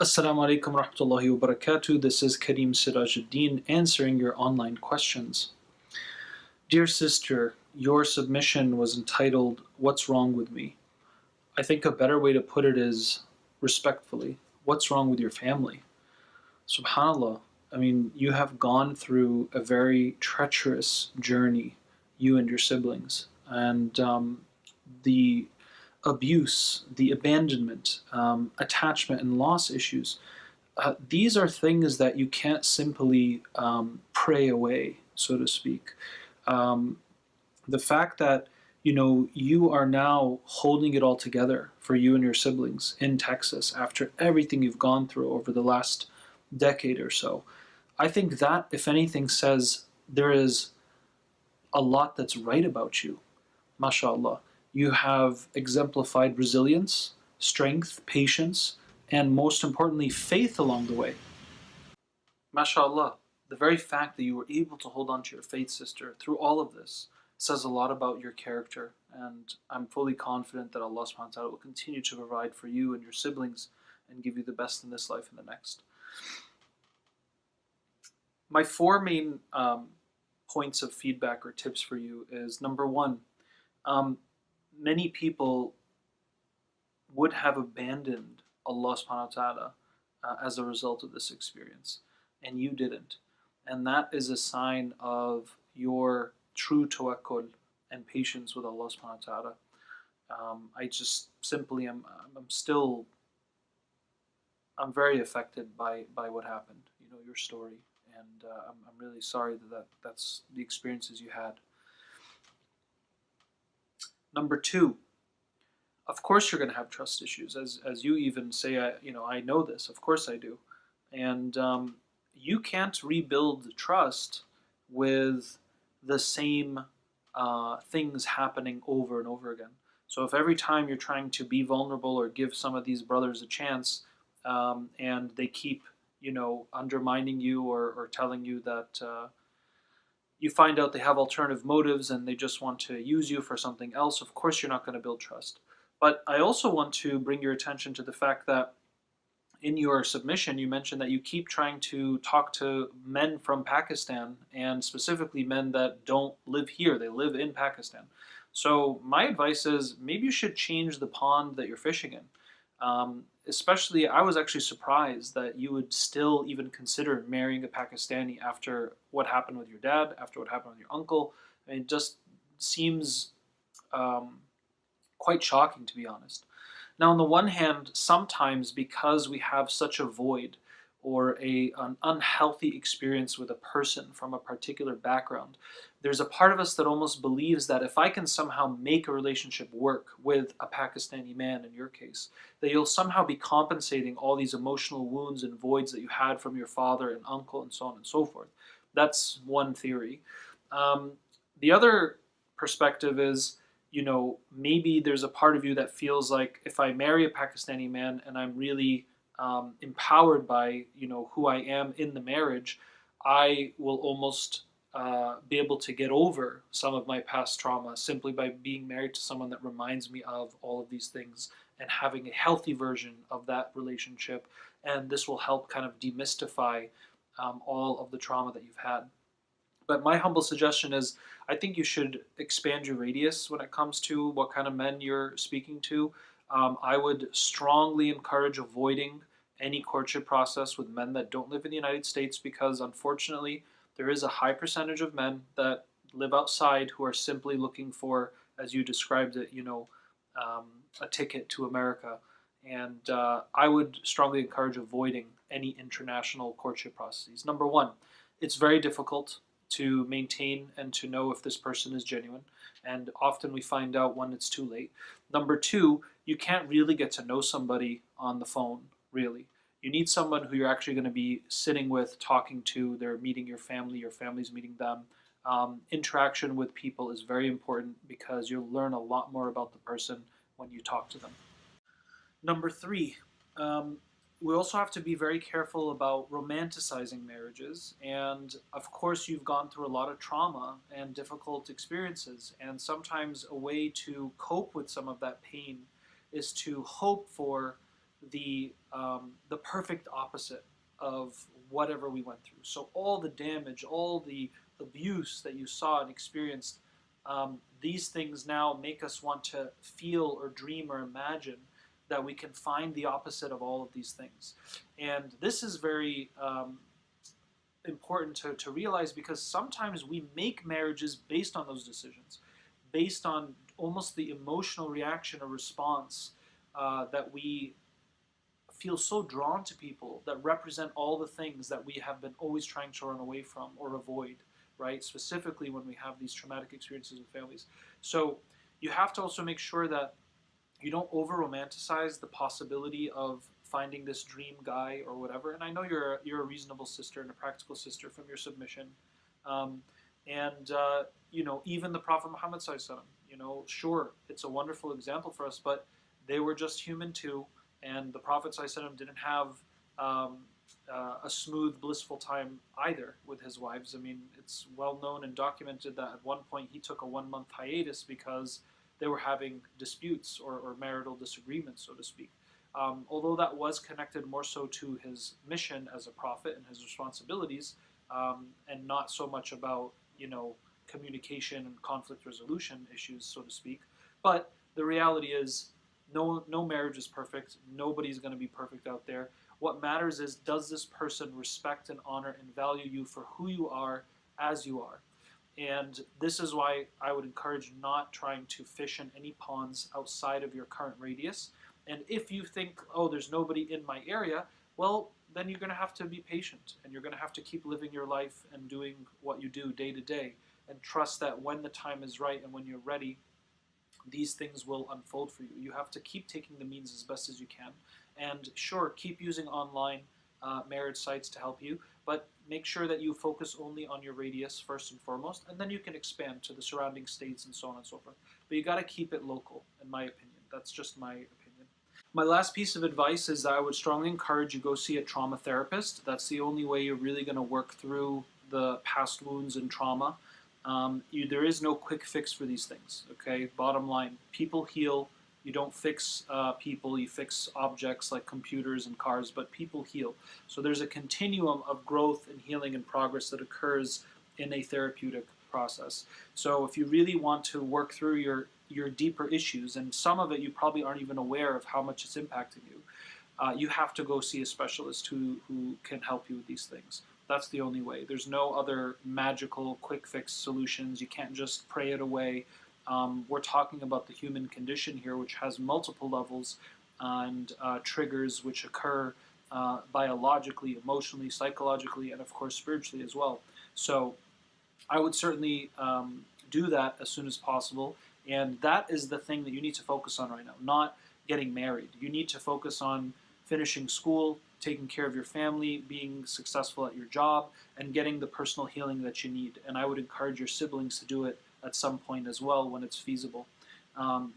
Assalamu alaikum rahmatullahi wa barakatuh. This is Karim Serageldin answering your online questions. Dear sister, your submission was entitled, What's Wrong with Me? I think a better way to put it is respectfully, what's wrong with your family? SubhanAllah, I mean, you have gone through a very treacherous journey, you and your siblings. And the abuse, the abandonment, attachment, and loss issues. These are things that you can't simply pray away, so to speak. Um, the fact that you are now holding it all together for you and your siblings in Texas after everything you've gone through over the last decade or so, I think that, if anything, says there is a lot that's right about you. MashaAllah. You have exemplified resilience, strength, patience, and most importantly, faith along the way. MashaAllah. The very fact that you were able to hold on to your faith, sister, through all of this says a lot about your character. And I'm fully confident that Allah subhanahu wa ta'ala will continue to provide for you and your siblings and give you the best in this life and the next. My four main points of feedback or tips for you is number one, many people would have abandoned Allah subhanahu wa ta'ala as a result of this experience, and you didn't. And that is a sign of your true tawakkul and patience with Allah subhanahu wa ta'ala. I just simply I'm very affected by what happened, your story. And I'm really sorry that's the experiences you had. Number two, of course you're going to have trust issues, as you even say. I know this. Of course I do, and you can't rebuild trust with the same things happening over and over again. So if every time you're trying to be vulnerable or give some of these brothers a chance, and they keep undermining you or telling you that you find out they have alternative motives and they just want to use you for something else, of course you're not going to build trust. But I also want to bring your attention to the fact that in your submission, you mentioned that you keep trying to talk to men from Pakistan, and specifically men that don't live here. They live in Pakistan. So my advice is maybe you should change the pond that you're fishing in. Especially, I was actually surprised that you would still even consider marrying a Pakistani after what happened with your dad, after what happened with your uncle. I mean, it just seems quite shocking, to be honest. Now, on the one hand, sometimes because we have such a void or an unhealthy experience with a person from a particular background, there's a part of us that almost believes that if I can somehow make a relationship work with a Pakistani man, in your case, that you'll somehow be compensating all these emotional wounds and voids that you had from your father and uncle and so on and so forth. That's one theory. The other perspective is, maybe there's a part of you that feels like if I marry a Pakistani man and I'm really empowered by, who I am in the marriage, I will almost be able to get over some of my past trauma simply by being married to someone that reminds me of all of these things and having a healthy version of that relationship. And this will help kind of demystify all of the trauma that you've had. But my humble suggestion is I think you should expand your radius when it comes to what kind of men you're speaking to. I would strongly encourage avoiding any courtship process with men that don't live in the United States, because unfortunately there is a high percentage of men that live outside who are simply looking for, as you described it, a ticket to America. And I would strongly encourage avoiding any international courtship processes. Number one, it's very difficult to maintain and to know if this person is genuine. And often we find out when it's too late. Number two, you can't really get to know somebody on the phone, really. You need someone who you're actually going to be sitting with, talking to. They're meeting your family's meeting them. Interaction with people is very important because you'll learn a lot more about the person when you talk to them. Number three, we also have to be very careful about romanticizing marriages. And of course, you've gone through a lot of trauma and difficult experiences. And sometimes a way to cope with some of that pain is to hope for the the perfect opposite of whatever we went through. So all the damage, all the abuse that you saw and experienced, these things now make us want to feel or dream or imagine that we can find the opposite of all of these things. And this is very important to realize, because sometimes we make marriages based on those decisions, based on almost the emotional reaction or response that we feel so drawn to people that represent all the things that we have been always trying to run away from or avoid, right? Specifically when we have these traumatic experiences with families. So you have to also make sure that you don't over romanticize the possibility of finding this dream guy or whatever. And I know you're a reasonable sister and a practical sister from your submission. Um, and even the Prophet Muhammad sallallahu, sure, it's a wonderful example for us, but they were just human too, and the Prophet sallallahu didn't have um, a smooth, blissful time either with his wives. I mean, it's well known and documented that at one point he took a 1 month hiatus because they were having disputes or marital disagreements, so to speak. Although that was connected more so to his mission as a prophet and his responsibilities, and not so much about communication and conflict resolution issues, so to speak. But the reality is, no marriage is perfect. Nobody's going to be perfect out there. What matters is, does this person respect and honor and value you for who you are as you are? And this is why I would encourage not trying to fish in any ponds outside of your current radius. And if you think, oh, there's nobody in my area, well, then you're going to have to be patient, and you're going to have to keep living your life and doing what you do day to day, and trust that when the time is right and when you're ready, these things will unfold for you. You have to keep taking the means as best as you can. And sure, keep using online marriage sites to help you, but make sure that you focus only on your radius first and foremost, and then you can expand to the surrounding states and so on and so forth. But you got to keep it local, in my opinion. That's just my opinion. My last piece of advice is that I would strongly encourage you go see a trauma therapist. That's the only way you're really going to work through the past wounds and trauma. There is no quick fix for these things, okay? Bottom line, people heal. You don't fix people, you fix objects like computers and cars, but people heal. So there's a continuum of growth and healing and progress that occurs in a therapeutic process. So if you really want to work through your deeper issues, and some of it you probably aren't even aware of how much it's impacting you, you have to go see a specialist who can help you with these things. That's the only way. There's no other magical quick fix solutions. You can't just pray it away. We're talking about the human condition here, which has multiple levels and triggers which occur biologically, emotionally, psychologically, and of course spiritually as well. So I would certainly do that as soon as possible. And that is the thing that you need to focus on right now, not getting married. You need to focus on finishing school, taking care of your family, being successful at your job, and getting the personal healing that you need. And I would encourage your siblings to do it at some point as well when it's feasible.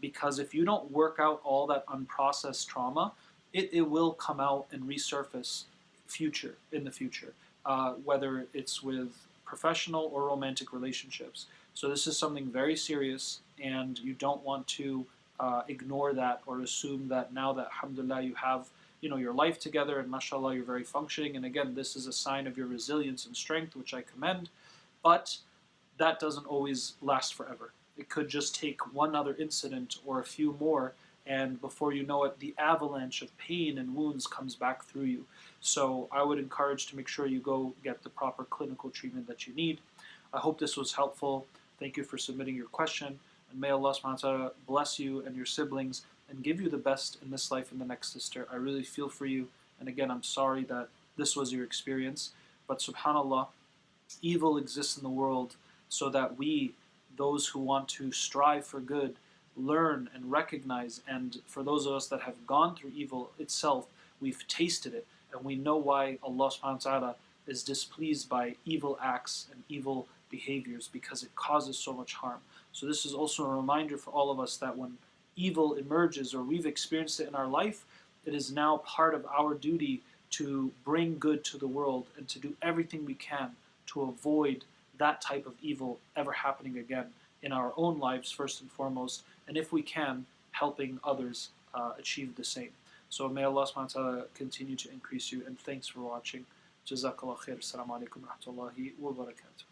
Because if you don't work out all that unprocessed trauma, it will come out and resurface in the future, whether it's with professional or romantic relationships. So this is something very serious, and you don't want to ignore that or assume that now that, alhamdulillah, you have your life together and mashallah you're very functioning, and again, this is a sign of your resilience and strength, which I commend, but that doesn't always last forever. It could just take one other incident or a few more, and before you know it, the avalanche of pain and wounds comes back through you. So I would encourage to make sure you go get the proper clinical treatment that you need. I hope this was helpful. Thank you for submitting your question, and may Allah subhanahu wa ta'ala bless you and your siblings and give you the best in this life and the next, sister. I really feel for you, and again, I'm sorry that this was your experience, but subhanallah, evil exists in the world so that we, those who want to strive for good, learn and recognize, and for those of us that have gone through evil itself, we've tasted it, and we know why Allah subhanahu wa ta'ala is displeased by evil acts and evil behaviors, because it causes so much harm. So this is also a reminder for all of us that when evil emerges or we've experienced it in our life, it is now part of our duty to bring good to the world and to do everything we can to avoid that type of evil ever happening again in our own lives first and foremost, and if we can, helping others achieve the same. So may Allah subhanahu wa ta'ala continue to increase you, and thanks for watching. Jazakallah khair. Assalamu alaikum wa rahmatullahi wa barakatuh.